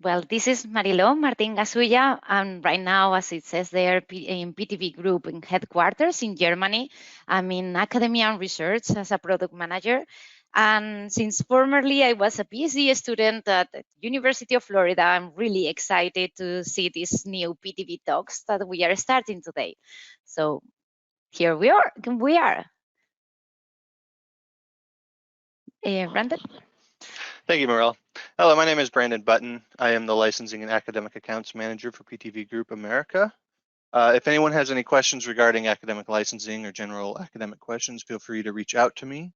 Well, this is Mariló Martín Gasulla, and right now, as it says there, in PTV Group in headquarters in Germany. I'm in academia and research as a product manager. And since formerly I was a PhD student at the University of Florida, I'm really excited to see these new PTV talks that we are starting today. So here we are. Brandon? Thank you, Maril. Hello, my name is Brandon Button. I am the Licensing and Academic Accounts Manager for PTV Group America. If anyone has any questions regarding academic licensing or general academic questions, feel free to reach out to me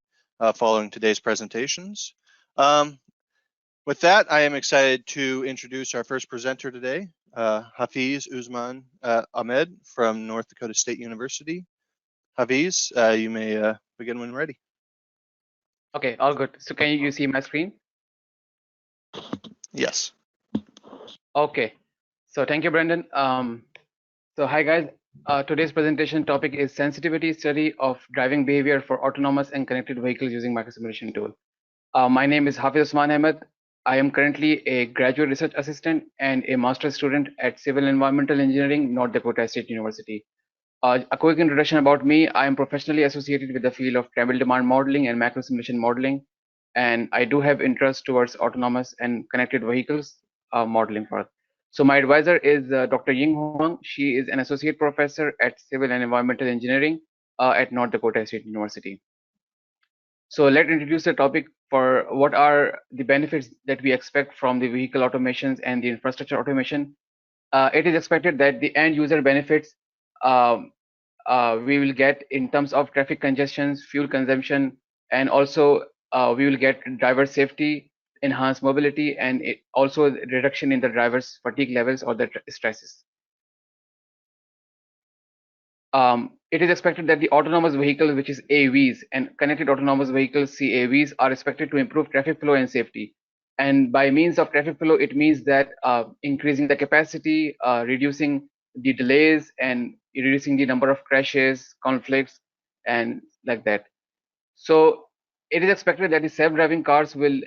following today's presentations. With that, I am excited to introduce our first presenter today, Hafiz Usman Ahmed from North Dakota State University. Hafiz, you may begin when ready. Okay, all good. So can you see my screen? Yes. Okay, so thank you, Brendan. So hi guys, today's presentation topic is sensitivity study of driving behavior for autonomous and connected vehicles using microsimulation tool. My name is Hafiz Usman Ahmed. I am currently a graduate research assistant and a master's student at Civil Environmental Engineering, North Dakota State University. A quick introduction about me. I am professionally associated with the field of travel demand modeling and microsimulation modeling, and I do have interest towards autonomous and connected vehicles modeling for. So my advisor is Dr. Ying Huang. She is an associate professor at Civil and Environmental Engineering at North Dakota State University. So let's introduce the topic for what are the benefits that we expect from the vehicle automations and the infrastructure automation. It is expected that the end user benefits we will get in terms of traffic congestions, fuel consumption, and also we will get driver safety, enhanced mobility, and also reduction in the driver's fatigue levels or the stresses. It is expected that the autonomous vehicles, which is AVs, and connected autonomous vehicles, CAVs, are expected to improve traffic flow and safety. And by means of traffic flow, it means that increasing the capacity, reducing the delays, and reducing the number of crashes, conflicts, and like that. So it is expected that the self-driving cars will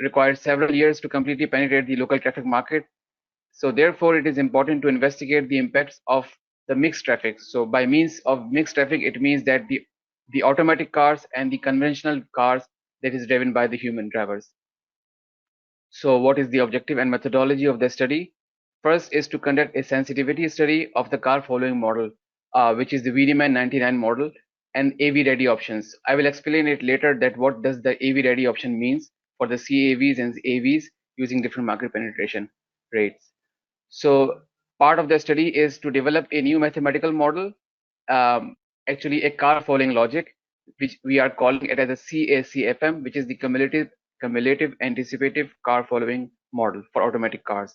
require several years to completely penetrate the local traffic market. So therefore, it is important to investigate the impacts of the mixed traffic. So by means of mixed traffic, it means that the automatic cars and the conventional cars that is driven by the human drivers. So what is the objective and methodology of the study? First is to conduct a sensitivity study of the car following model, which is the VDMAN 99 model, and AV ready options. I will explain it later that what does the AV ready option means for the CAVs and AVs using different market penetration rates. So part of the study is to develop a new mathematical model, actually a car following logic, which we are calling it as a CACFM, which is the cumulative anticipative car following model for automatic cars.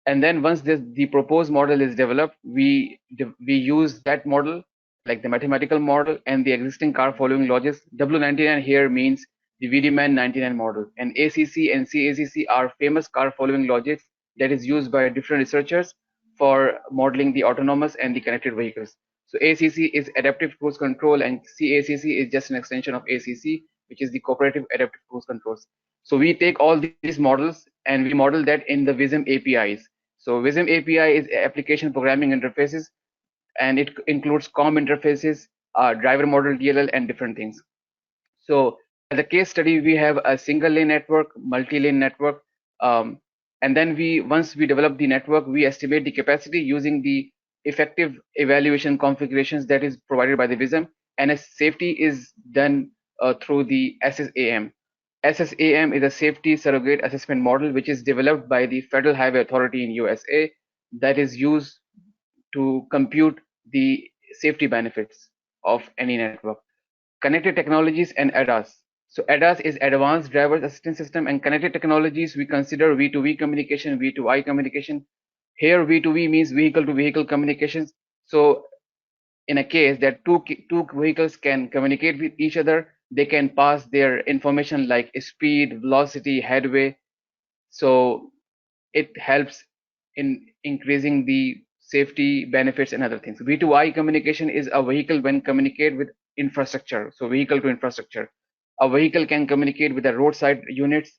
And then once the proposed model is developed, we use that model, like the mathematical model and the existing car following logics. W99 here means the VDMAN 99 model, and ACC and CACC are famous car following logics that is used by different researchers for modeling the autonomous and the connected vehicles. So ACC is adaptive cruise control, and CACC is just an extension of ACC, which is the cooperative adaptive cruise controls. So we take all these models and we model that in the Vissim APIs. So Vissim API is application programming interfaces, and it includes COM interfaces, driver model DLL, and different things. So as a case study, we have a single lane network, multi-lane network, and then once we develop the network, we estimate the capacity using the effective evaluation configurations that is provided by the Vissim, and as safety is done through the SSAM. SSAM is a safety surrogate assessment model which is developed by the Federal Highway Authority in USA that is used to compute the safety benefits of any network. Connected technologies and ADAS. So ADAS is Advanced Driver Assistance System, and connected technologies we consider V2V communication, V2I communication. Here V2V means vehicle to vehicle communications. So in a case that two vehicles can communicate with each other, they can pass their information like speed, velocity, headway. So it helps in increasing the safety benefits and other things. V2I communication is a vehicle when communicate with infrastructure. So vehicle to infrastructure. A vehicle can communicate with the roadside units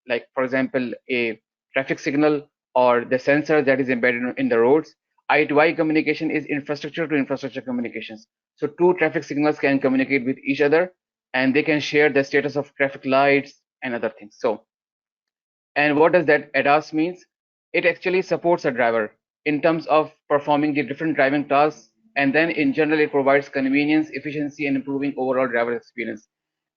like for example, a traffic signal or the sensor that is embedded in the roads. I-to-I communication is infrastructure to infrastructure communications. So two traffic signals can communicate with each other, and they can share the status of traffic lights and other things. So, and what does that ADAS means? It actually supports a driver in terms of performing the different driving tasks, and then in general it provides convenience, efficiency, and improving overall driver experience.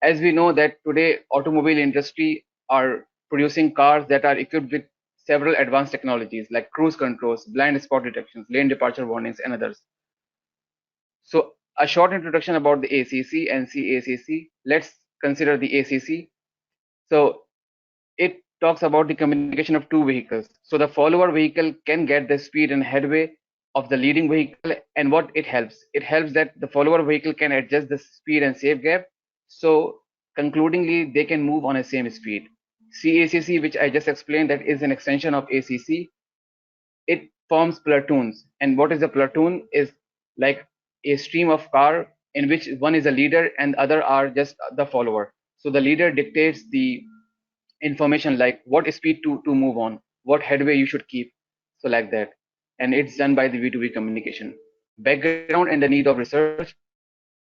As we know that today automobile industry are producing cars that are equipped with several advanced technologies like cruise controls, blind spot detections, lane departure warnings, and others. So a short introduction about the ACC and CACC. Let's consider the ACC. So it talks about the communication of two vehicles. So the follower vehicle can get the speed and headway of the leading vehicle, and what it helps? It helps that the follower vehicle can adjust the speed and safe gap. So concludingly, they can move on a same speed. CACC, which I just explained, that is an extension of ACC. It forms platoons. And what is a platoon? Is like a stream of car in which one is a leader and other are just the follower. So the leader dictates the information like what speed to move on, what headway you should keep, so like that. And it's done by the V2V communication. Background and the need of research.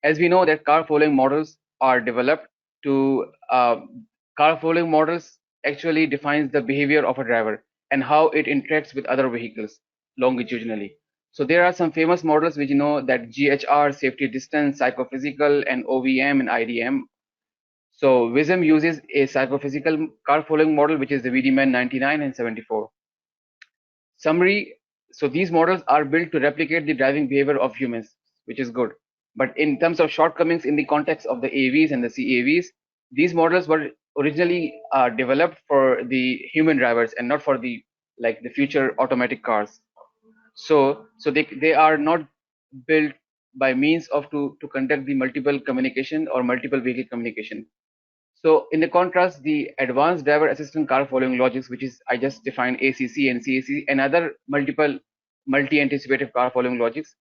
As we know that car following models are developed to car following models actually defines the behavior of a driver and how it interacts with other vehicles longitudinally. So there are some famous models which you know that GHR, safety distance, psychophysical, and OVM and IDM. So Vissim uses a psychophysical car following model, which is the VDMan 99 and 74. Summary, so these models are built to replicate the driving behavior of humans, which is good. But in terms of shortcomings in the context of the AVs and the CAVs, these models were originally developed for the human drivers and not for the future automatic cars. So they are not built by means of to conduct the multiple communication or multiple vehicle communication. So in the contrast, the advanced driver assistant car following logics, which is I just defined ACC and CAC and other multiple multi-anticipative car following logics,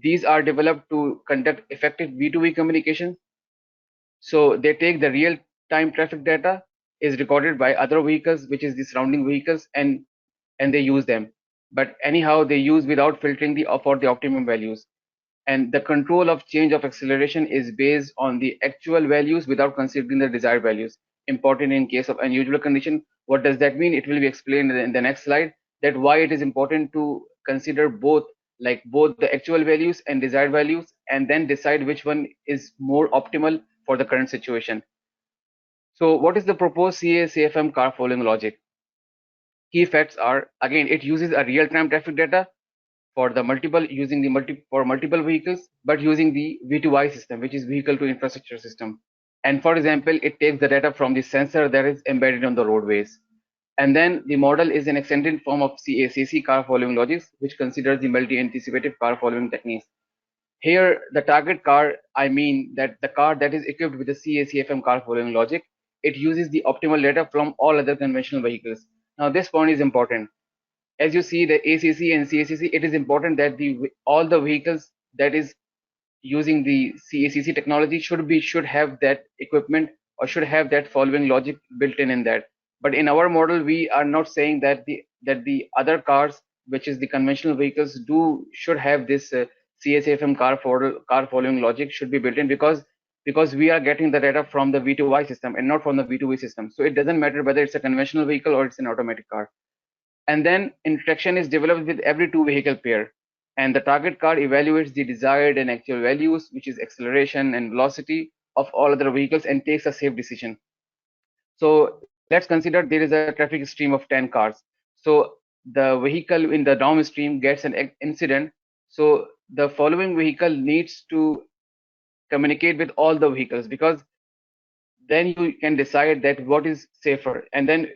these are developed to conduct effective V2V communication. So they take the real-time traffic data is recorded by other vehicles, which is the surrounding vehicles, and they use them. But anyhow, they use without filtering for the optimum values. And the control of change of acceleration is based on the actual values without considering the desired values. Important in case of unusual condition. What does that mean? It will be explained in the next slide, that why it is important to consider both the actual values and desired values, and then decide which one is more optimal for the current situation. So what is the proposed CA-CFM car following logic? Key facts are, again, it uses a real-time traffic data for the multiple vehicles, but using the V2I system, which is vehicle to infrastructure system. And for example, it takes the data from the sensor that is embedded on the roadways. And then the model is an extended form of CACC car following logics, which considers the multi-anticipative car following techniques. Here, the target car, I mean that the car that is equipped with the CACFM car following logic, it uses the optimal data from all other conventional vehicles. Now, this point is important. As you see the ACC and CACC, it is important that all the vehicles that is using the CACC technology should have that equipment or should have that following logic built in that. But in our model, we are not saying that the other cars, which is the conventional vehicles, should have this CACFM car following logic should be built in, because we are getting the data from the V2Y system and not from the V2V system. So it doesn't matter whether it's a conventional vehicle or it's an automatic car. And then interaction is developed with every two vehicle pair, and the target car evaluates the desired and actual values, which is acceleration and velocity of all other vehicles, and takes a safe decision. So let's consider there is a traffic stream of 10 cars. So the vehicle in the downstream gets an incident. So the following vehicle needs to communicate with all the vehicles, because then you can decide that what is safer. And then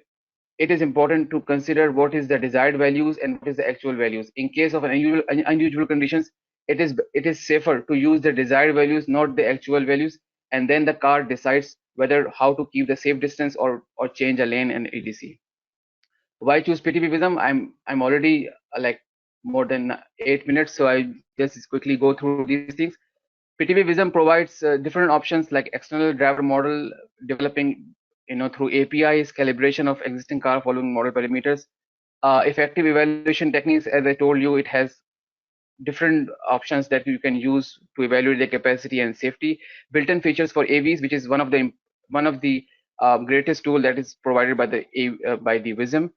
it is important to consider what is the desired values and what is the actual values. In case of unusual conditions, it is safer to use the desired values, not the actual values, and then the car decides whether how to keep the safe distance or change a lane and etc. Why choose PTV Vism? I'm already more than 8 minutes, so I just quickly go through these things. PTV Vism provides different options like external driver model, developing through APIs, calibration of existing car following model parameters, effective evaluation techniques. As I told you, it has different options that you can use to evaluate the capacity and safety. Built-in features for AVs, which is one of the greatest tool that is provided by the Vissim.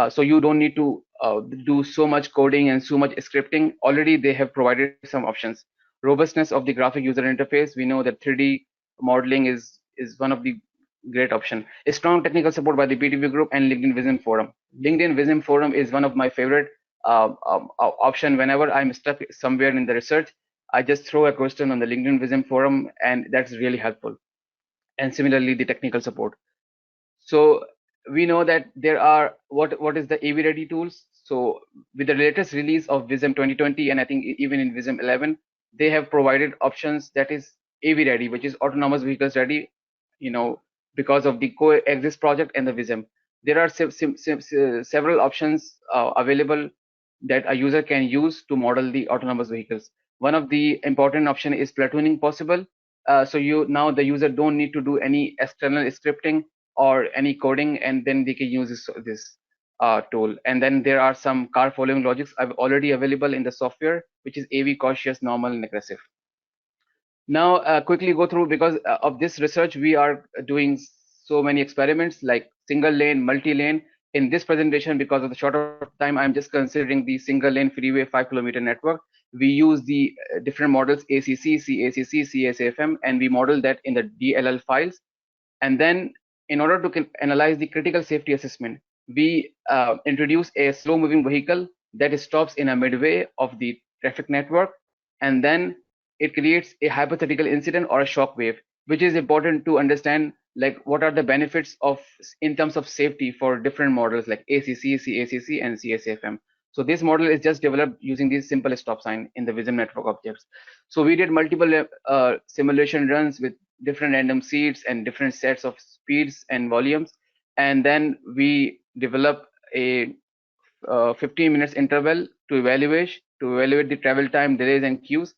So you don't need to do so much coding and so much scripting. Already they have provided some options. Robustness of the graphic user interface. We know that 3D modeling is one of the great option. A strong technical support by the PTV group and LinkedIn Vissim forum. LinkedIn Vissim forum is one of my favorite option. Whenever I'm stuck somewhere in the research, I just throw a question on the LinkedIn Vissim forum, and that's really helpful. And similarly, the technical support. So we know that there are what is the AV ready tools. So with the latest release of Vissim 2020, and I think even in Vissim 11, they have provided options that is AV ready, which is autonomous vehicles ready, because of the coexist project and the Vissim. There are several options available that a user can use to model the autonomous vehicles. One of the important option is platooning possible. So now the user don't need to do any external scripting or any coding, and then they can use this tool. And then there are some car following logics already available in the software, which is AV cautious, normal, and aggressive. Now quickly go through, because of this research we are doing so many experiments like single lane, multi-lane. In this presentation, because of the shorter time, I'm just considering the single lane freeway 5-kilometer network. We use the different models ACC, CACC, CSFM, and we model that in the DLL files. And then in order to analyze the critical safety assessment, we introduce a slow moving vehicle that stops in a midway of the traffic network, and then it creates a hypothetical incident or a shock wave, which is important to understand, like what are the benefits of in terms of safety for different models like ACC, CACC, and CSFM. So this model is just developed using this simple stop sign in the Vissim network objects. So we did multiple simulation runs with different random seeds and different sets of speeds and volumes, and then we develop a 15 minutes interval to evaluate the travel time, delays, and queues.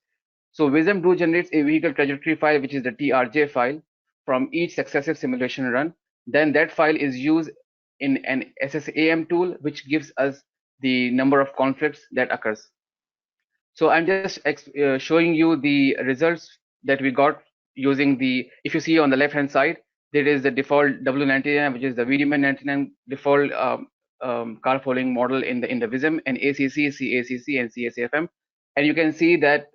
So Vissim do generates a vehicle trajectory file, which is the TRJ file, from each successive simulation run. Then that file is used in an SSAM tool, which gives us the number of conflicts that occurs. So I'm just showing you the results that we got using the, if you see on the left hand side, there is the default W99, which is the VDMN99 default car following model in the Vissim, and ACC, CACC, and CSFM. And you can see that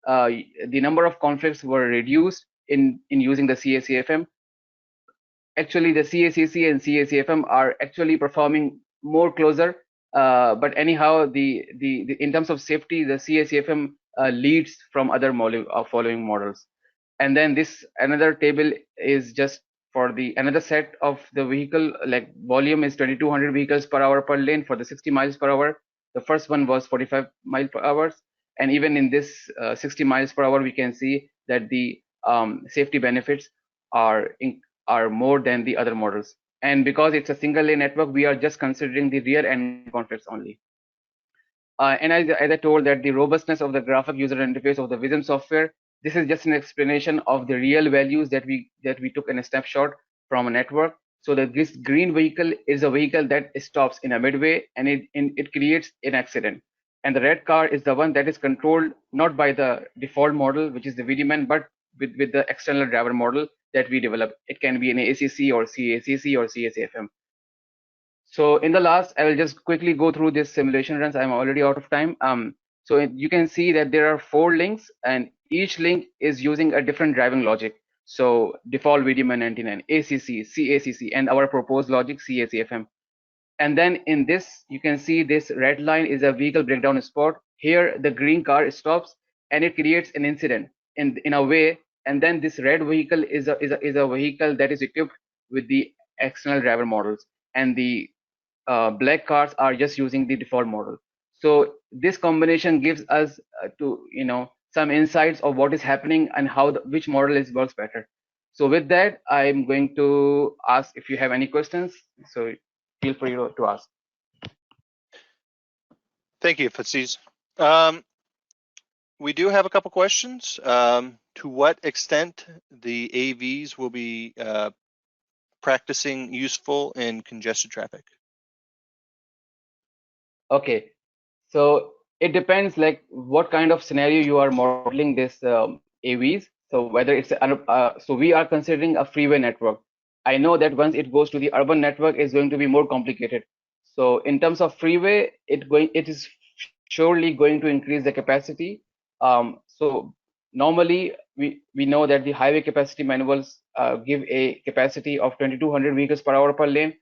the number of conflicts were reduced in using the CACFM. Actually, the CACC and CACFM are actually performing more closer. But anyhow, the in terms of safety, the CACFM leads from other following models. And then this another table is just for the another set of the vehicle, like volume is 2200 vehicles per hour per lane for the 60 miles per hour. The first one was 45 miles per hour, and even in this 60 miles per hour, we can see that the safety benefits are more than the other models. And because it's a single lane network, we are just considering the rear end conflicts only. And as I told, that the robustness of the graphic user interface of the Vissim software, this is just an explanation of the real values that we took in a snapshot from a network. So that this green vehicle is a vehicle that stops in a midway, and it creates an accident. And the red car is the one that is controlled not by the default model, which is the VDMN, but with the external driver model that we develop. It can be an ACC or CACC or CSFM. So in the last, I will just quickly go through this simulation runs. I'm already out of time. So you can see that there are 4 links, and each link is using a different driving logic. So default VDMN99, ACC, CACC, and our proposed logic CACFM. And then in this, you can see this red line is a vehicle breakdown spot. Here, the green car stops and it creates an incident in a way. And then this red vehicle is a vehicle that is equipped with the external driver models, and the black cars are just using the default model. So this combination gives us some insights of what is happening and how which model works better. So with that, I'm going to ask if you have any questions. So feel free to ask. Thank you, Hafiz. We do have a couple questions. To what extent the AVs will be practicing useful in congested traffic? Okay, so it depends like what kind of scenario you are modeling this AVs. So whether it's so we are considering a freeway network. I know that once it goes to the urban network, it's going to be more complicated. So in terms of freeway, it is surely going to increase the capacity. So normally we know that the highway capacity manuals give a capacity of 2200 vehicles per hour per lane.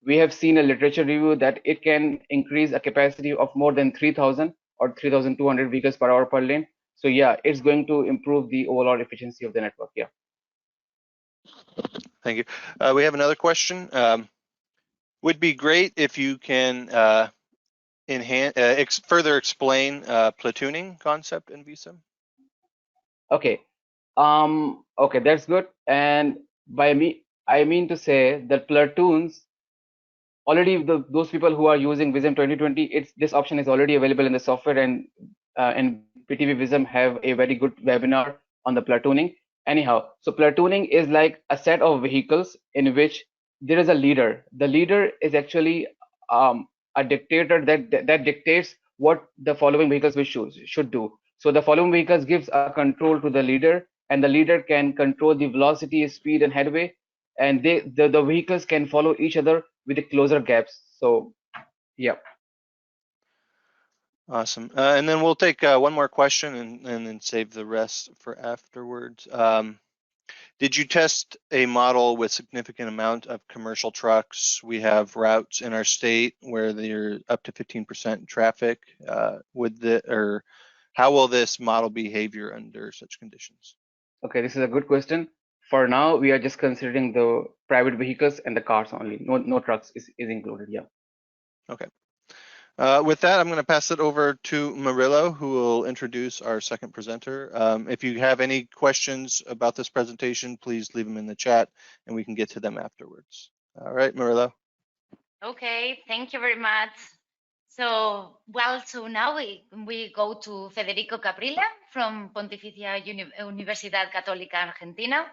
We have seen a literature review that it can increase a capacity of more than 3000 or 3200 vehicles per hour per lane. So yeah, it's going to improve the overall efficiency of the network. Yeah. Thank you. We have another question. Would be great if you can further explain platooning concept in Vissim. Okay. Okay, that's good. And by me, I mean to say that platoons already those people who are using Vissim 2020, this option is already available in the software, and PTV Vissim have a very good webinar on the platooning. Anyhow, so platooning is like a set of vehicles in which there is a leader. The leader is actually a dictator that dictates what the following vehicles should do. So the following vehicles gives a control to the leader, and the leader can control the velocity, speed, and headway, and the vehicles can follow each other with the closer gaps. So yeah. Awesome. And then we'll take one more question and then save the rest for afterwards. Did you test a model with significant amount of commercial trucks? We have routes in our state where they're up to 15% traffic. Or how will this model behavior under such conditions? Okay, this is a good question. For now, we are just considering the private vehicles and the cars only. No trucks is included. Yeah. Okay. With that, I'm going to pass it over to Murillo, who will introduce our second presenter. If you have any questions about this presentation, please leave them in the chat and we can get to them afterwards. All right, Murillo. Okay, thank you very much. So now we go to Federico Caprile from Pontificia Universidad Católica Argentina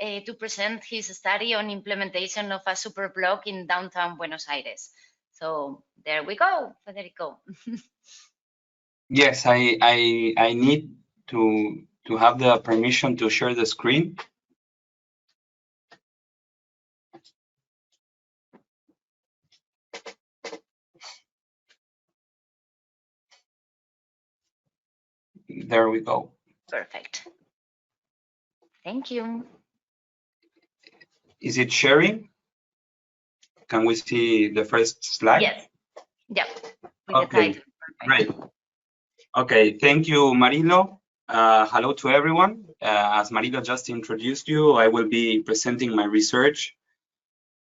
to present his study on implementation of a Superblock in downtown Buenos Aires. So there we go, Federico. Yes, I need to have the permission to share the screen. There we go. Perfect. Thank you. Is it sharing? Can we see the first slide? Yes. Yep. Okay, great. Okay, thank you, Marilo. Hello to everyone. As Marilo just introduced you, I will be presenting my research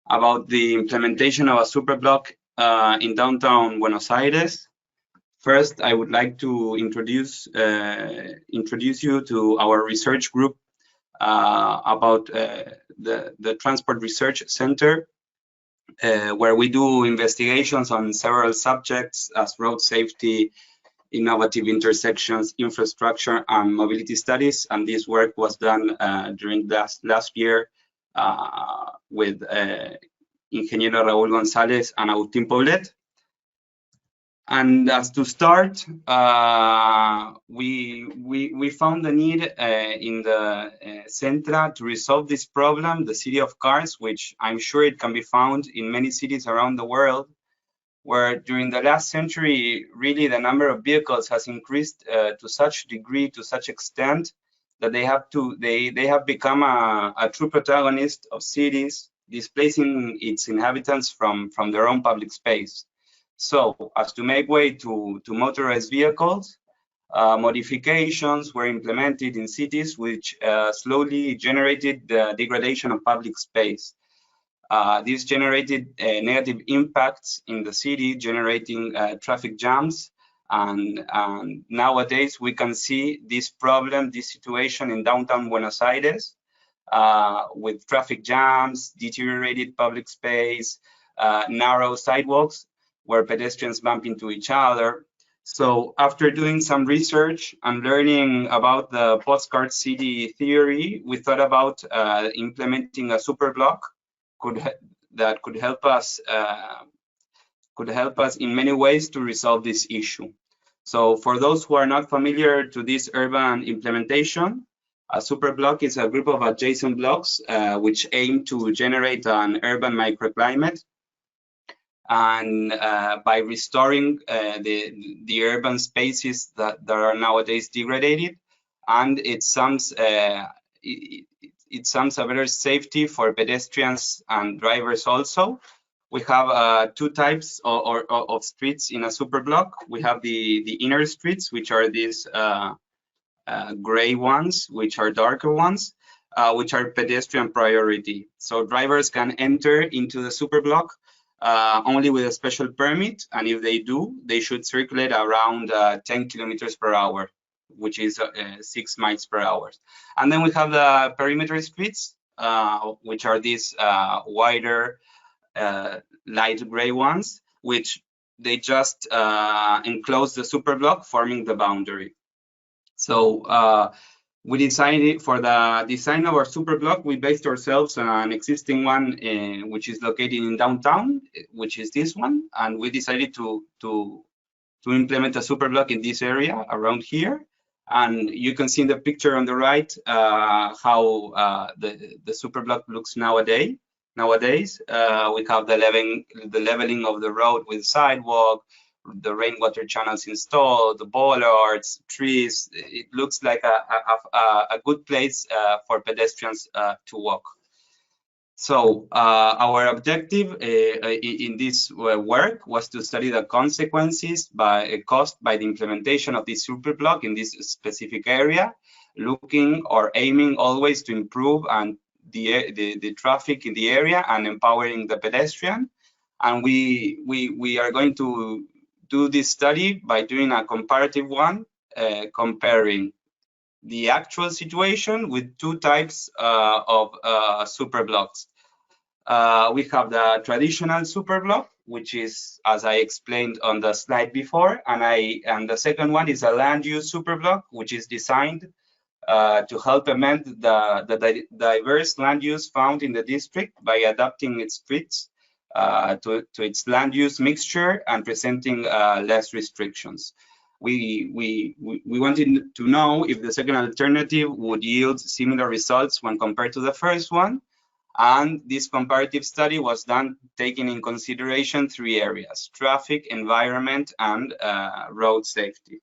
about the implementation of a Superblock in downtown Buenos Aires. First, I would like to introduce you to our research group about the Transport Research Center, where we do investigations on several subjects as road safety, innovative intersections, infrastructure, and mobility studies. And this work was done during last year with Ingeniero Raúl González and Agustín Poblet. And as to start, we found the need in the Centra to resolve this problem, the city of cars, which I'm sure it can be found in many cities around the world, where during the last century, really the number of vehicles has increased to such degree, to such extent, that they have become a true protagonist of cities, displacing its inhabitants from their own public space. So, as to make way to motorized vehicles, modifications were implemented in cities which slowly generated the degradation of public space. This generated negative impacts in the city, generating traffic jams. And nowadays, we can see this problem, this situation in downtown Buenos Aires, with traffic jams, deteriorated public space, narrow sidewalks, where pedestrians bump into each other. So after doing some research and learning about the postcard city theory, we thought about implementing a Superblock could help us in many ways to resolve this issue. So for those who are not familiar to this urban implementation, a superblock is a group of adjacent blocks which aim to generate an urban microclimate, and by restoring the urban spaces that are nowadays degraded, and it sums a better safety for pedestrians and drivers also. We have two types of streets in a superblock. We have the inner streets, which are these gray ones, which are darker ones, which are pedestrian priority. So drivers can enter into the superblock only with a special permit, and if they do, they should circulate around 10 kilometers per hour, which is 6 miles per hour. And then we have the perimeter streets, which are these wider, light gray ones, which they just enclose the superblock, forming the boundary. So we decided for the design of our superblock, we based ourselves on an existing one, which is located in downtown, which is this one, and we decided to implement a superblock in this area around here. And you can see in the picture on the right how the superblock looks nowadays. We have the leveling of the road with sidewalk, the rainwater channels installed, the bollards, trees. It looks like a good place for pedestrians to walk. So our objective in this work was to study the consequences caused by the implementation of this superblock in this specific area, looking or aiming always to improve and the traffic in the area and empowering the pedestrian. And we are going to do this study by doing a comparative one, comparing the actual situation with two types of superblocks. We have the traditional superblock, which is, as I explained on the slide before, and the second one is a land use superblock, which is designed to help amend the diverse land use found in the district by adapting its streets to its land use mixture and presenting less restrictions. We wanted to know if the second alternative would yield similar results when compared to the first one, and this comparative study was done taking in consideration three areas: traffic, environment, and road safety.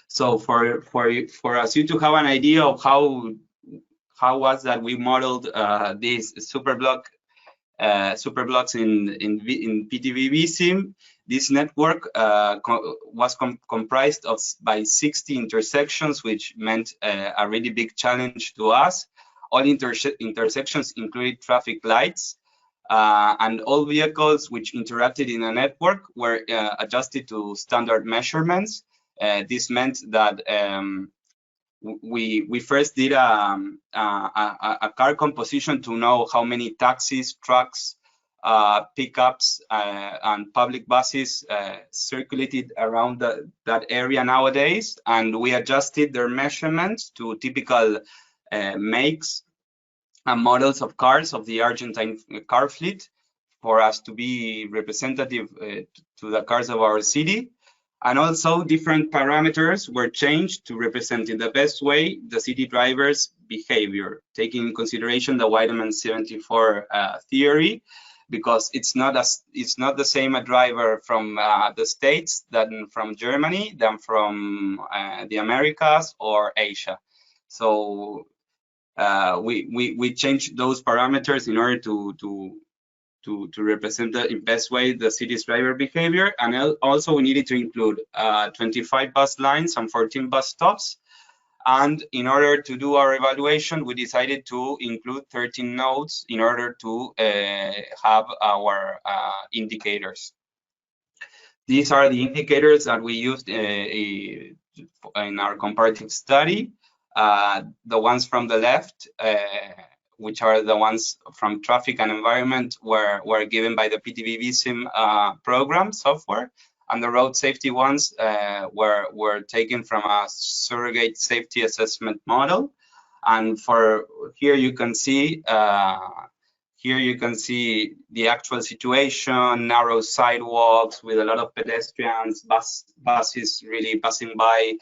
So for us you to have an idea of how was that we modeled these superblocks in PTV Vissim. This network was comprised by 60 intersections, which meant a really big challenge to us. All intersections included traffic lights, and all vehicles which interacted in a network were adjusted to standard measurements. This meant that we first did a car composition to know how many taxis, trucks, pickups, and public buses circulated around that area nowadays, and we adjusted their measurements to typical makes and models of cars of the Argentine car fleet for us to be representative to the cars of our city. And also different parameters were changed to represent in the best way the city drivers' behavior, taking in consideration the Weidemann 74 theory, because it's not the same a driver from the States than from Germany, than from the Americas or Asia. So we changed those parameters in order to represent in best way the city's driver behavior. And also we needed to include 25 bus lines and 14 bus stops. And in order to do our evaluation, we decided to include 13 nodes in order to have our indicators. These are the indicators that we used in our comparative study. The ones from the left, which are the ones from traffic and environment, were given by the PTV Vissim program software, and the road safety ones were taken from a surrogate safety assessment model. And for here you can see Here you can see the actual situation, narrow sidewalks with a lot of pedestrians, buses really passing by.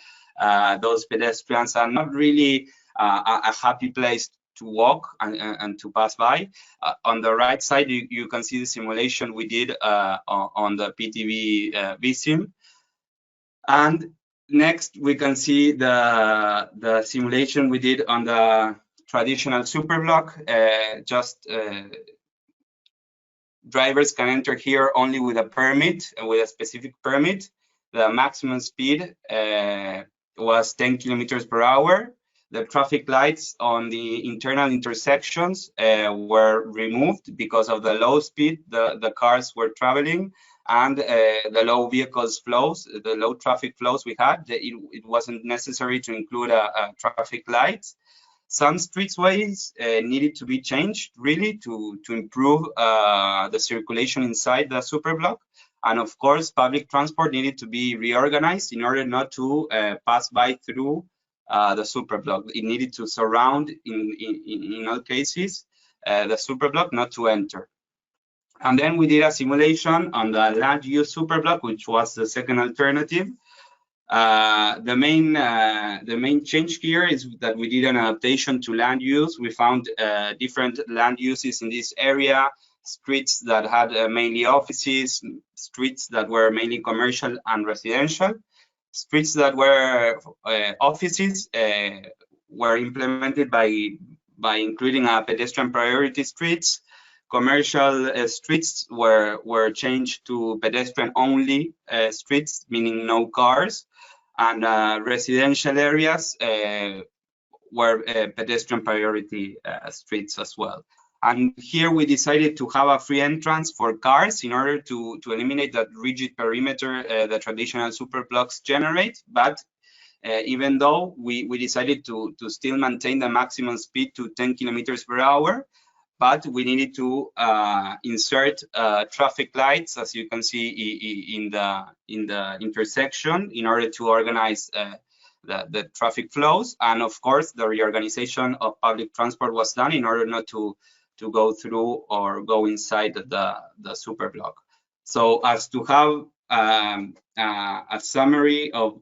Those pedestrians are not really a happy place to walk and to pass by. On the right side, you can see the simulation we did on the PTV Vissim. And next, we can see the simulation we did on the traditional Superblock. Drivers can enter here only with a permit, with a specific permit. The maximum speed was 10 kilometers per hour. The traffic lights on the internal intersections were removed because of the low speed the cars were traveling and the low vehicles flows, the low traffic flows we had. It wasn't necessary to include a traffic lights. Some streetways needed to be changed really to improve the circulation inside the Superblock. And of course, public transport needed to be reorganized in order not to pass by through the Superblock. It needed to surround, in all cases, the Superblock, not to enter. And then we did a simulation on the land use Superblock, which was the second alternative. The main change here is that we did an adaptation to land use. We found different land uses in this area, streets that had mainly offices, streets that were mainly commercial and residential. Streets that were offices were implemented by including a pedestrian priority streets. Commercial streets were changed to pedestrian only streets, meaning no cars, and residential areas were pedestrian priority streets as well. And here we decided to have a free entrance for cars in order to eliminate that rigid perimeter the traditional Superblocks generate. But even though we decided to still maintain the maximum speed to 10 kilometers per hour, but we needed to insert traffic lights, as you can see in the intersection, in order to organize the traffic flows. And of course, the reorganization of public transport was done in order not to go through or go inside the Superblock. So as to have a summary of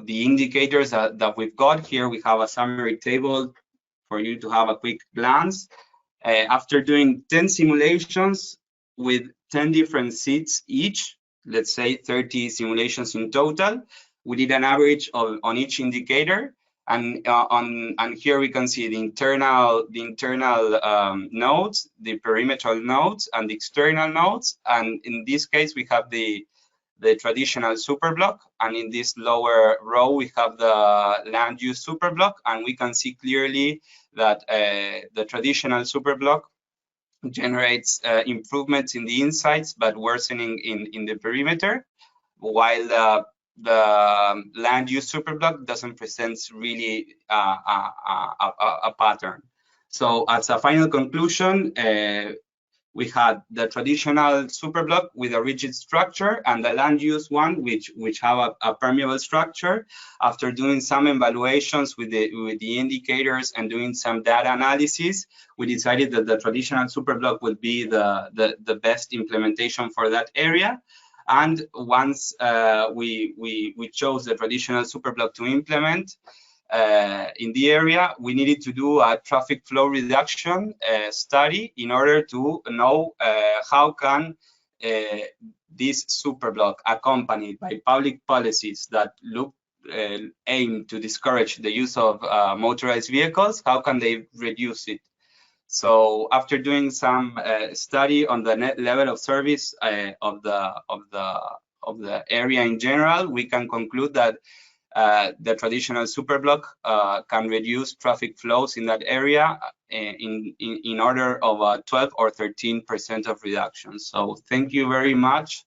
the indicators that we've got here, we have a summary table for you to have a quick glance. After doing 10 simulations with 10 different seats each, let's say 30 simulations in total, we did an average on each indicator. And here we can see the internal nodes, the perimeter nodes, and the external nodes. And in this case, we have the traditional Superblock, and in this lower row we have the land use Superblock, and we can see clearly that the traditional Superblock generates improvements in the insides but worsening in the perimeter, while the land use Superblock doesn't present really a pattern. So as a final conclusion, we had the traditional Superblock with a rigid structure and the land use one, which have a permeable structure. After doing some evaluations with the indicators and doing some data analysis, we decided that the traditional Superblock would be the best implementation for that area. And once we chose the traditional Superblock to implement in the area, we needed to do a traffic flow reduction study in order to know how can this Superblock, accompanied by public policies that aim to discourage the use of motorized vehicles, how can they reduce it? So after doing some study on the net level of service of the area in general, we can conclude that the traditional Superblock can reduce traffic flows in that area in order of 12 or 13% of reduction. So thank you very much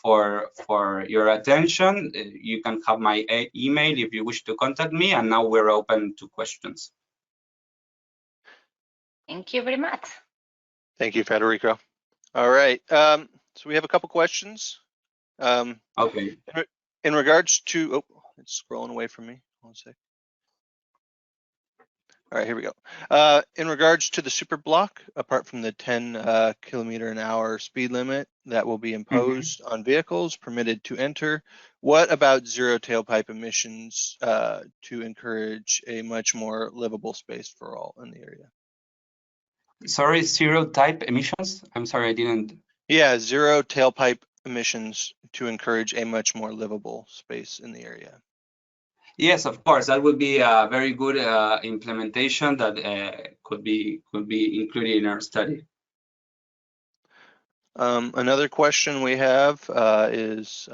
for your attention. You can have my email if you wish to contact me, and now we're open to questions. Thank you very much. Thank you, Federico. All right, so we have a couple questions. Okay. In regards to, oh, it's scrolling away from me. 1 sec. All right, here we go. In regards to the Superblock, apart from the 10 km/h speed limit that will be imposed on vehicles permitted to enter, what about zero tailpipe emissions to encourage a much more livable space for all in the area? Sorry, zero type emissions? I'm sorry, I didn't. Yeah, zero tailpipe emissions to encourage a much more livable space in the area. Yes, of course, that would be a very good implementation that could be included in our study. Another question we have is,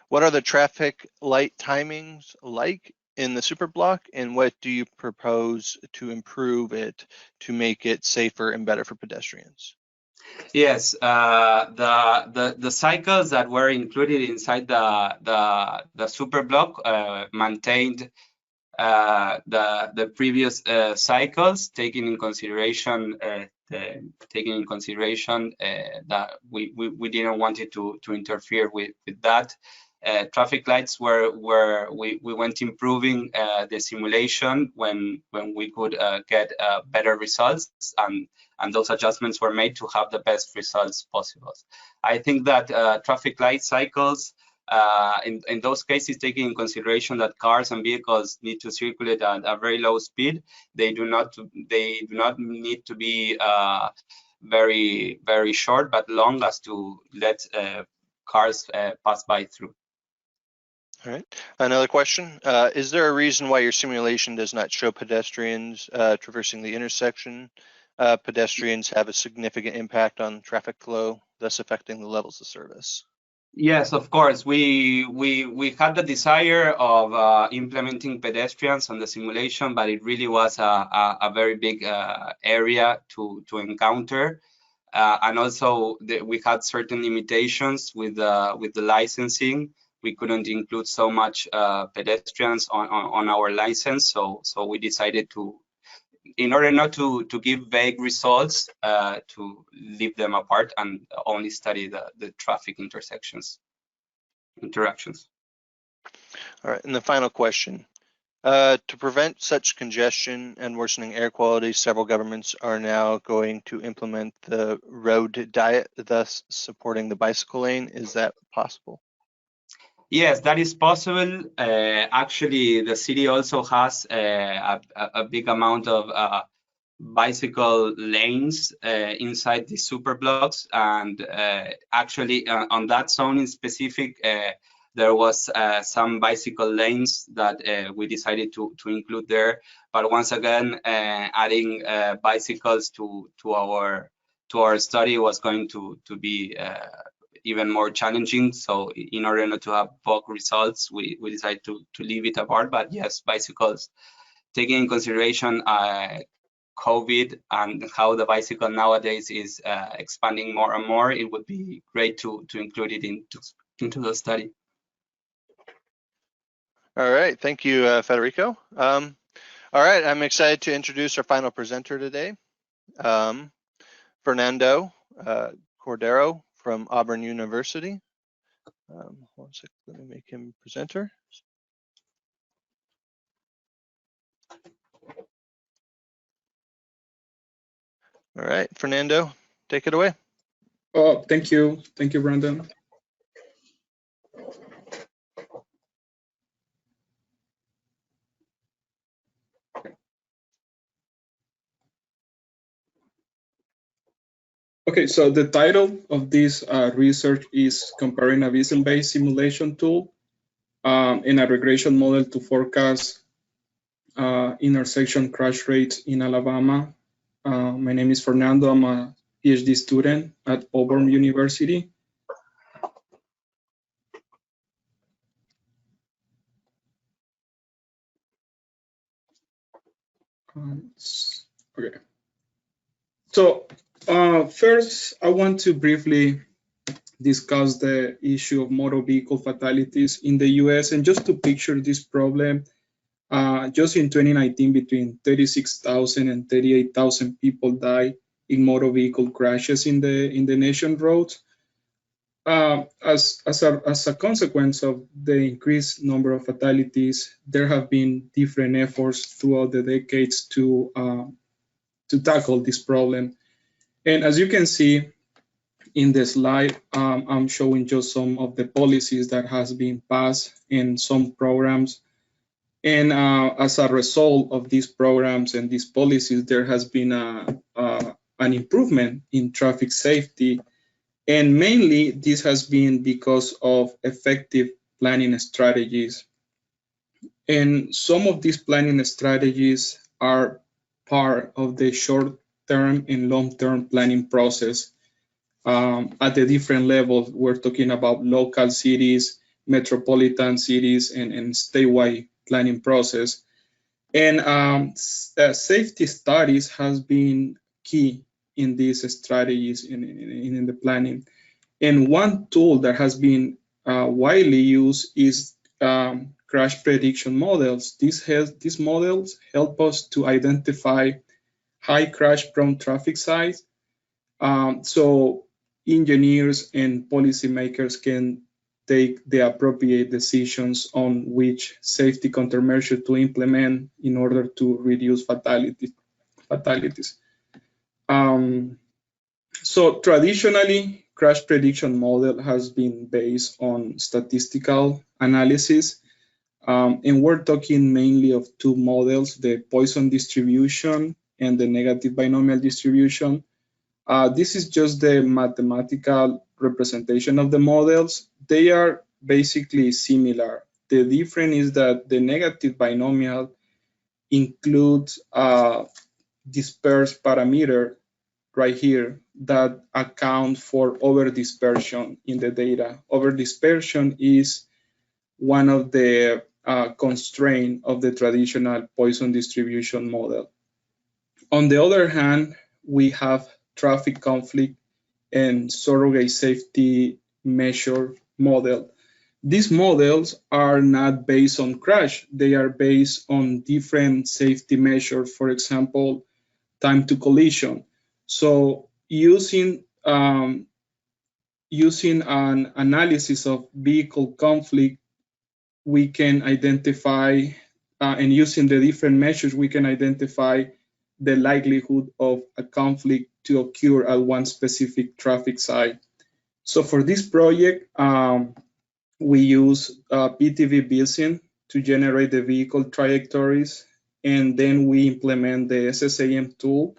what are the traffic light timings like in the Superblock, and what do you propose to improve it to make it safer and better for pedestrians? Yes, the cycles that were included inside the Superblock maintained the previous cycles, taking in consideration that we didn't want it to interfere with that. Traffic lights where we went improving the simulation when we could get better results, and those adjustments were made to have the best results possible. I think that traffic light cycles, in those cases, taking in consideration that cars and vehicles need to circulate at a very low speed, they do not need to be very short, but long as to let cars pass by through. All right. Another question. Is there a reason why your simulation does not show pedestrians traversing the intersection? Pedestrians have a significant impact on traffic flow, thus affecting the levels of service. Yes, of course. We had the desire of implementing pedestrians on the simulation, but it really was a very big area to encounter. And also we had certain limitations with the licensing. We couldn't include so much pedestrians on our license, so we decided to, in order not to give vague results, to leave them apart and only study the traffic interactions. All right, and the final question. To prevent such congestion and worsening air quality, several governments are now going to implement the road diet, thus supporting the bicycle lane. Is that possible? Yes, that is possible. Actually, the city also has a big amount of bicycle lanes inside the Superblocks, and actually on that zone in specific, there was some bicycle lanes that we decided to include there. But once again, adding bicycles to our study was going to be even more challenging. So in order not to have bug results, we decided to leave it apart. But yes, bicycles, taking in consideration COVID and how the bicycle nowadays is expanding more and more, it would be great to include it into the study. All right, thank you, Federico. All right, I'm excited to introduce our final presenter today, Fernando Cordero from Auburn University. One second, let me make him presenter. All right, Fernando, take it away. Oh, thank you. Thank you, Brandon. Okay, so the title of this research is comparing a Vissim-based simulation tool and a regression model to forecast intersection crash rates in Alabama. My name is Fernando. I'm a PhD student at Auburn University. Okay. So first, I want to briefly discuss the issue of motor vehicle fatalities in the US. And just to picture this problem, just in 2019, between 36,000 and 38,000 people died in motor vehicle crashes in the nation roads. as a consequence of the increased number of fatalities, there have been different efforts throughout the decades to tackle this problem. And as you can see in the slide, I'm showing just some of the policies that has been passed in some programs. And as a result of these programs and these policies, there has been an improvement in traffic safety. And mainly this has been because of effective planning strategies. And some of these planning strategies are part of the short-term and long-term planning process. At the different levels, we're talking about local cities, metropolitan cities, and statewide planning process. And safety studies has been key in these strategies in the planning. And one tool that has been widely used is crash prediction models. These models help us to identify high crash prone traffic sites. So engineers and policymakers can take the appropriate decisions on which safety countermeasure to implement in order to reduce fatalities. So traditionally, crash prediction model has been based on statistical analysis. And we're talking mainly of two models, the Poisson distribution and the negative binomial distribution. This is just the mathematical representation of the models. They are basically similar. The difference is that the negative binomial includes dispersed parameter right here that account for over dispersion in the data. Over dispersion is one of the constraints of the traditional Poisson distribution model. On the other hand, we have traffic conflict and surrogate safety measure model. These models are not based on crash. They are based on different safety measures, for example, time to collision. So using an analysis of vehicle conflict, we can identify, and using the different measures, we can identify the likelihood of a conflict to occur at one specific traffic site. So for this project, we use PTV Vissim to generate the vehicle trajectories, and then we implement the SSAM tool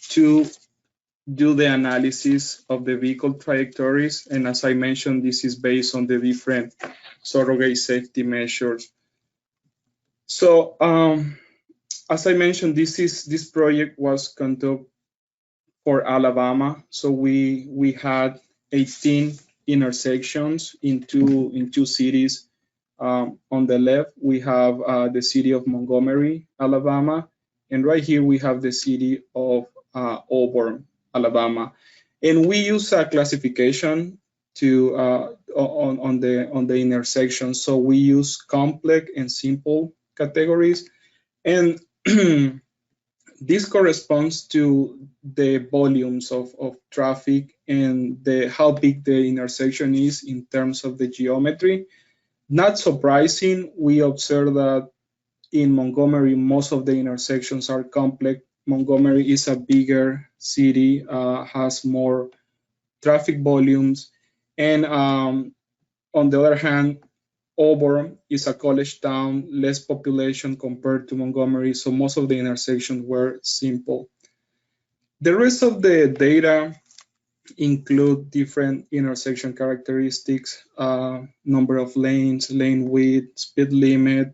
to do the analysis of the vehicle trajectories. And as I mentioned, this is based on the different surrogate safety measures. So as I mentioned, this project was conducted for Alabama. So we had 18 intersections in two cities. On the left, we have the city of Montgomery, Alabama, and right here we have the city of Auburn, Alabama. And we use a classification to on the intersection. So we use complex and simple categories, and this corresponds to the volumes of traffic and how big the intersection is in terms of the geometry. Not surprising, we observe that in Montgomery, most of the intersections are complex. Montgomery is a bigger city, has more traffic volumes. And on the other hand, Auburn is a college town, less population compared to Montgomery, so most of the intersections were simple. The rest of the data include different intersection characteristics, number of lanes, lane width, speed limit,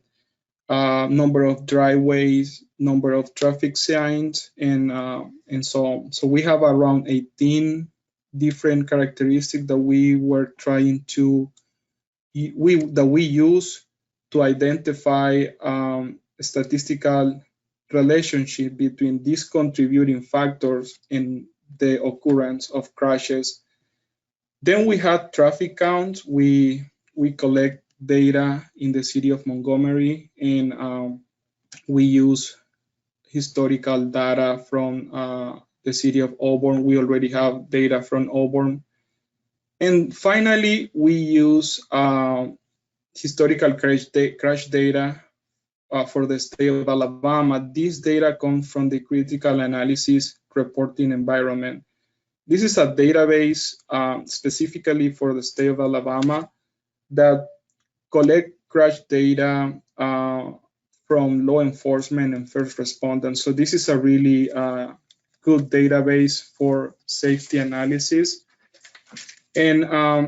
number of driveways, number of traffic signs, and so on. So we have around 18 different characteristics that we were trying to that we use to identify a statistical relationship between these contributing factors in the occurrence of crashes. Then we had traffic counts. We collect data in the city of Montgomery, and we use historical data from the city of Auburn. We already have data from Auburn. And finally, we use historical crash data for the state of Alabama. This data comes from the critical analysis reporting environment. This is a database specifically for the state of Alabama that collect crash data from law enforcement and first responders. So this is a really good database for safety analysis. And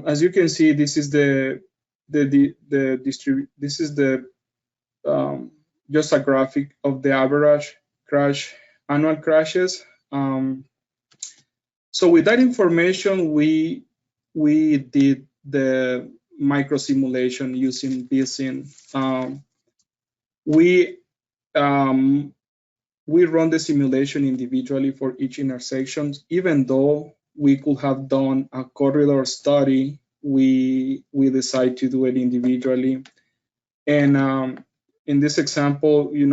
as you can see, this is just a graphic of the average annual crashes. So with that information, we did the microsimulation using Vissim. We run the simulation individually for each intersection. Even though we could have done a corridor study, we decide to do it individually. And in this example, we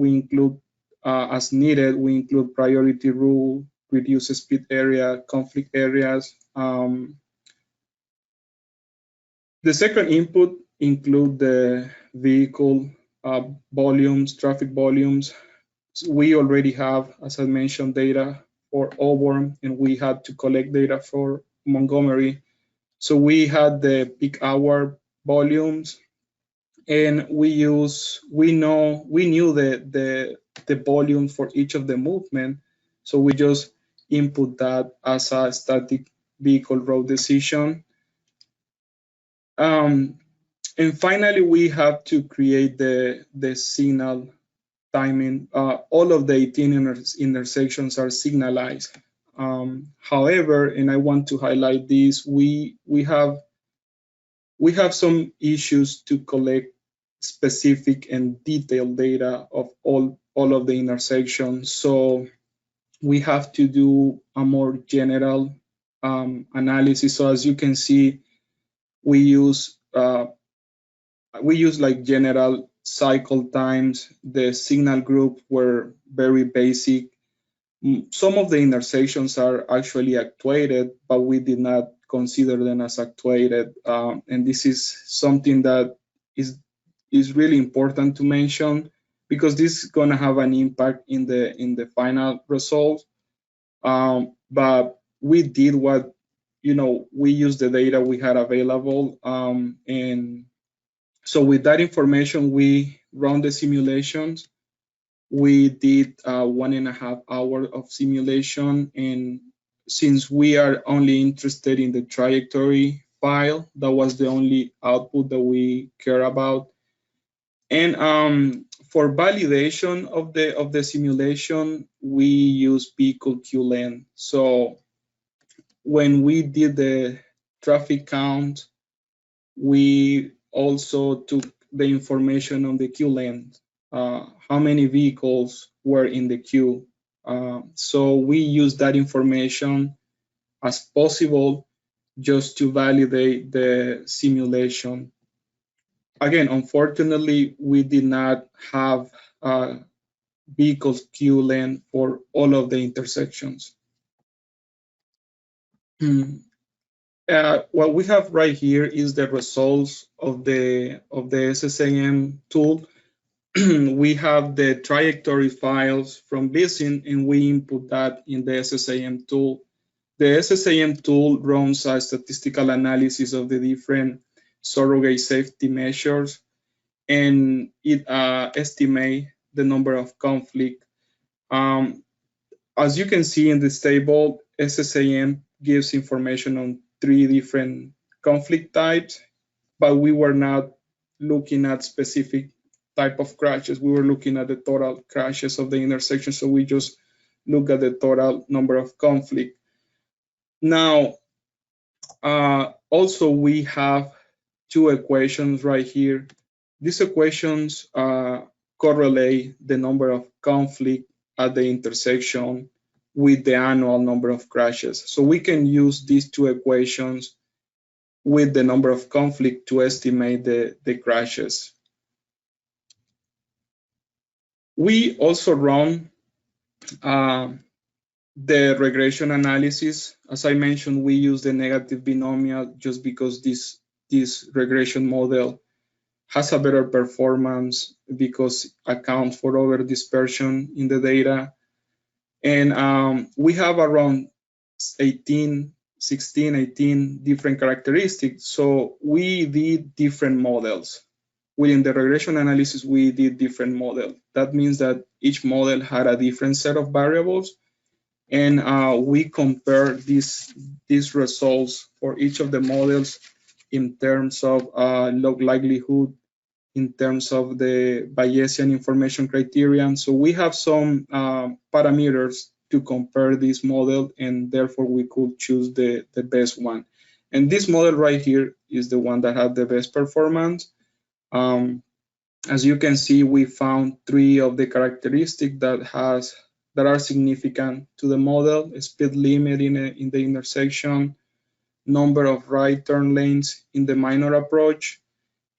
include as needed. We include priority rule, reduce speed area, conflict areas. The second input include the vehicle volumes, traffic volumes. So we already have, as I mentioned, data for Auburn, and we had to collect data for Montgomery. So we had the peak hour volumes, and we knew the volume for each of the movement. So we just input that as a static vehicle road decision. And finally, we have to create the signal timing. All of the 18 intersections are signalized. However, and I want to highlight this, we have some issues to collect specific and detailed data of all of the intersections. So we have to do a more general analysis. So as you can see, we use like general cycle times. The signal group were very basic. Some of the intersections are actually actuated, but we did not consider them as actuated. And this is something that is really important to mention, because this is going to have an impact in the final result. But we did what, we used the data we had available. And so with that information, we run the simulations. We did 1.5 hours of simulation. And since we are only interested in the trajectory file, that was the only output that we care about. And for validation of the simulation, we use vehicle queue length. So when we did the traffic count, we also took the information on the queue length, how many vehicles were in the queue. So we use that information as possible just to validate the simulation. Again, unfortunately, we did not have vehicle queue length for all of the intersections. What we have right here is the results of the SSAM tool. We have the trajectory files from Vissim, and we input that in the SSAM tool. The SSAM tool runs a statistical analysis of the different surrogate safety measures, and it estimates the number of conflict. As you can see in this table, SSAM gives information on 3 different conflict types, but we were not looking at specific type of crashes. We were looking at the total crashes of the intersection, so we just look at the total number of conflict. Now, also we have 2 equations right here. These equations correlate the number of conflict at the intersection with the annual number of crashes. So we can use these 2 equations with the number of conflict to estimate the crashes. We also run the regression analysis. As I mentioned, we use the negative binomial just because this regression model has a better performance because it accounts for over dispersion in the data. And we have around 16, 18 different characteristics. So we did different models. Within the regression analysis, we did different models. That means that each model had a different set of variables. And we compare these results for each of the models in terms of log likelihood, in terms of the Bayesian information criterion. So we have some parameters to compare this model, and therefore we could choose the best one. And this model right here is the one that had the best performance. As you can see, we found 3 of the characteristics that are significant to the model: speed limit in the intersection, number of right turn lanes in the minor approach,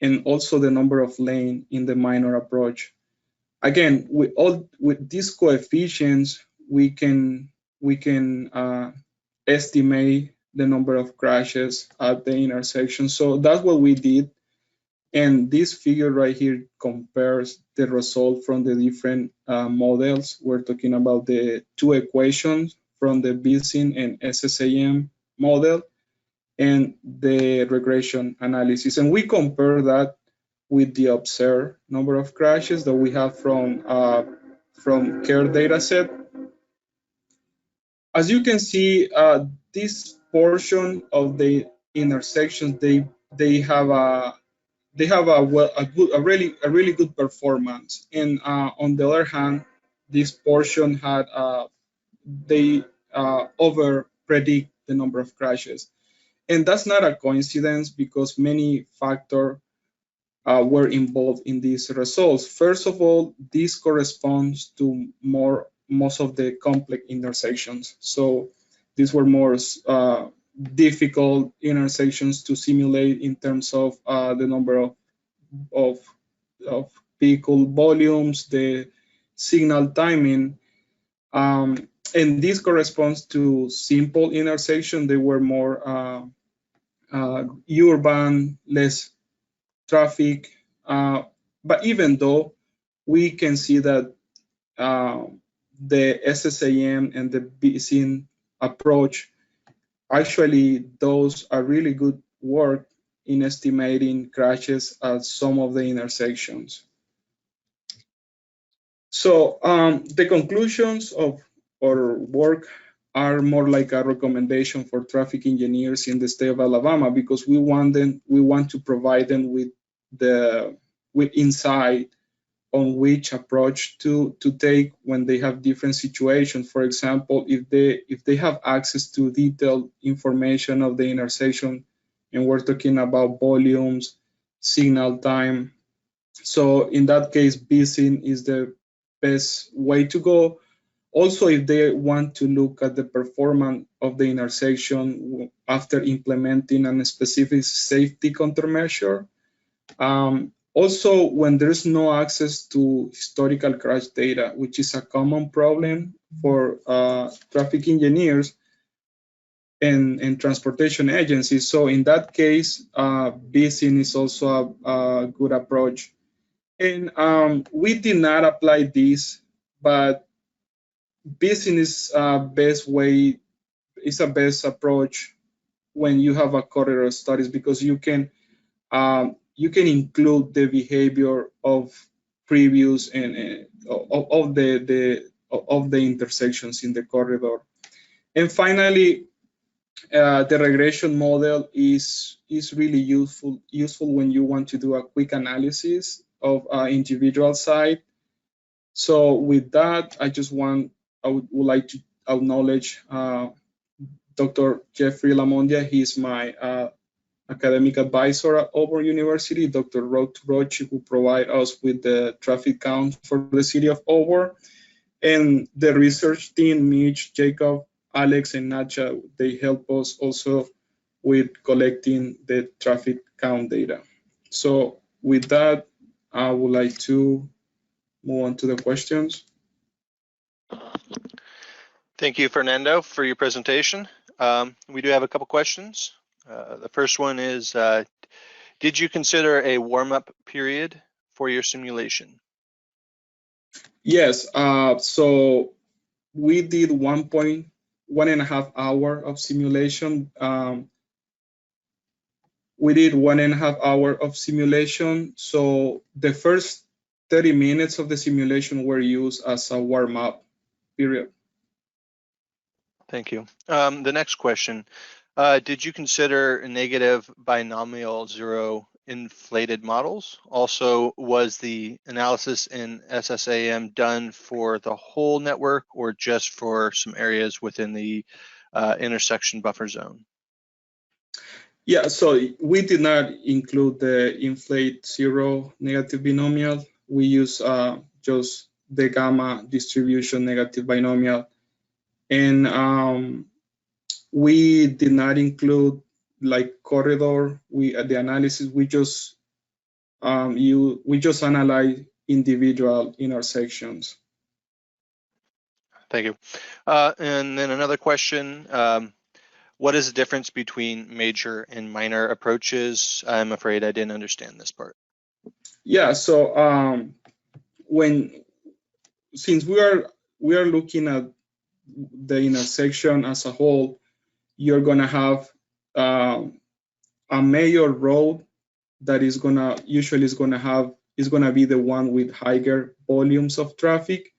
and also the number of lanes in the minor approach. Again, with these coefficients, we can estimate the number of crashes at the intersection. So that's what we did. And this figure right here compares the result from the different models. We're talking about the 2 equations from the Vissim and SSAM model and the regression analysis. And we compare that with the observed number of crashes that we have from CARE dataset. As you can see, this portion of the intersections, they have a really good performance. And on the other hand, this portion had they over predict the number of crashes. And that's not a coincidence because many factors were involved in these results. First of all, this corresponds to most of the complex intersections. So these were more difficult intersections to simulate in terms of the number of vehicle volumes, the signal timing, and this corresponds to simple intersection. They were more urban, less traffic. But even though we can see that the SSAM and the Vissim approach, actually those are really good work in estimating crashes at some of the intersections. So the conclusions of our work are more like a recommendation for traffic engineers in the state of Alabama, because we want to provide them with insight on which approach to take when they have different situations. For example, if they have access to detailed information of the intersection, and we're talking about volumes, signal time. So in that case, Vissim is the best way to go. Also, if they want to look at the performance of the intersection after implementing a specific safety countermeasure. Also, when there's no access to historical crash data, which is a common problem for traffic engineers and transportation agencies. So in that case, Vissim is also a good approach. And we did not apply this, but Vissim is a best approach when you have a corridor studies, because you can include the behavior of previous and of the intersections in the corridor. And finally, the regression model is really useful when you want to do a quick analysis of individual site. So with that, I would like to acknowledge Dr. Jeffrey Lamondia. He's my academic advisor at Auburn University, Dr. Roche, who provide us with the traffic count for the city of Auburn, and the research team, Mitch, Jacob, Alex, and Nacha. They help us also with collecting the traffic count data. So with that, I would like to move on to the questions. Thank you, Fernando, for your presentation. We do have a couple questions. The first one is, did you consider a warm-up period for your simulation? Yes, so we did 1.5 hour of simulation. We did 1.5 hour of simulation. So the first 30 minutes of the simulation were used as a warm-up period. Thank you. The next question, did you consider negative binomial zero inflated models? Also, was the analysis in SSAM done for the whole network or just for some areas within the intersection buffer zone? Yeah, so we did not include the inflate zero negative binomial. We use just the gamma distribution negative binomial. And we did not include like corridor. The analysis, we just analyze individual intersections. Thank you. And then another question, what is the difference between major and minor approaches? I'm afraid I didn't understand this part. Yeah, so since we are looking at the intersection as a whole, you're gonna have a major road that is gonna be the one with higher volumes of traffic,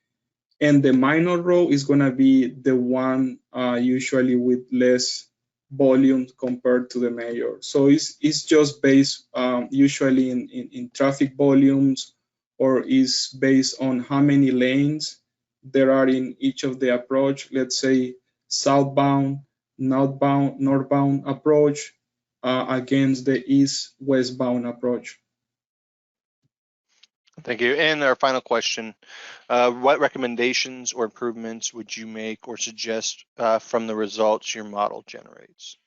and the minor road is gonna be the one usually with less volume compared to the major. So it's just based usually in traffic volumes, or is based on how many lanes there are in each of the approach. Let's say southbound, northbound approach against the east-westbound approach. Thank you. And our final question, what recommendations or improvements would you make or suggest from the results your model generates?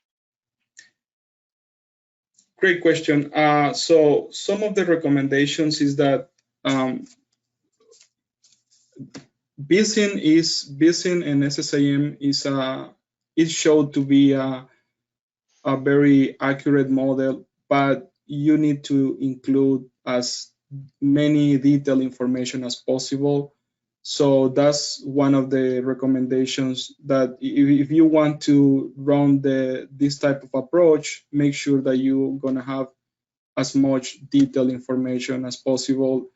Great question. So some of the recommendations is that Vissim and SSAM is showed to be a very accurate model, but you need to include as many detailed information as possible. So that's one of the recommendations, that if you want to run this type of approach, make sure that you're gonna have as much detailed information as possible.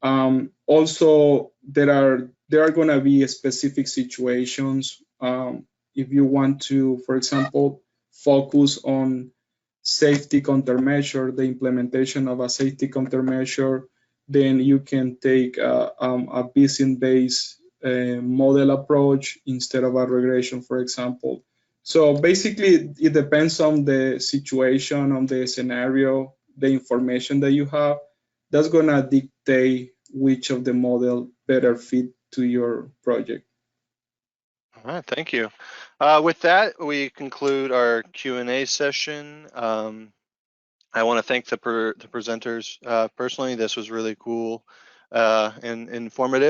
Also, there are gonna be specific situations. If you want to, for example, focus on safety countermeasure, the implementation of a safety countermeasure, then you can take a Vissim-based model approach instead of a regression, for example. So basically, it depends on the situation, on the scenario, the information that you have. That's gonna dictate which of the model better fit to your project. All right, thank you. With that, we conclude our Q&A session. I want to thank the presenters personally. This was really cool and informative.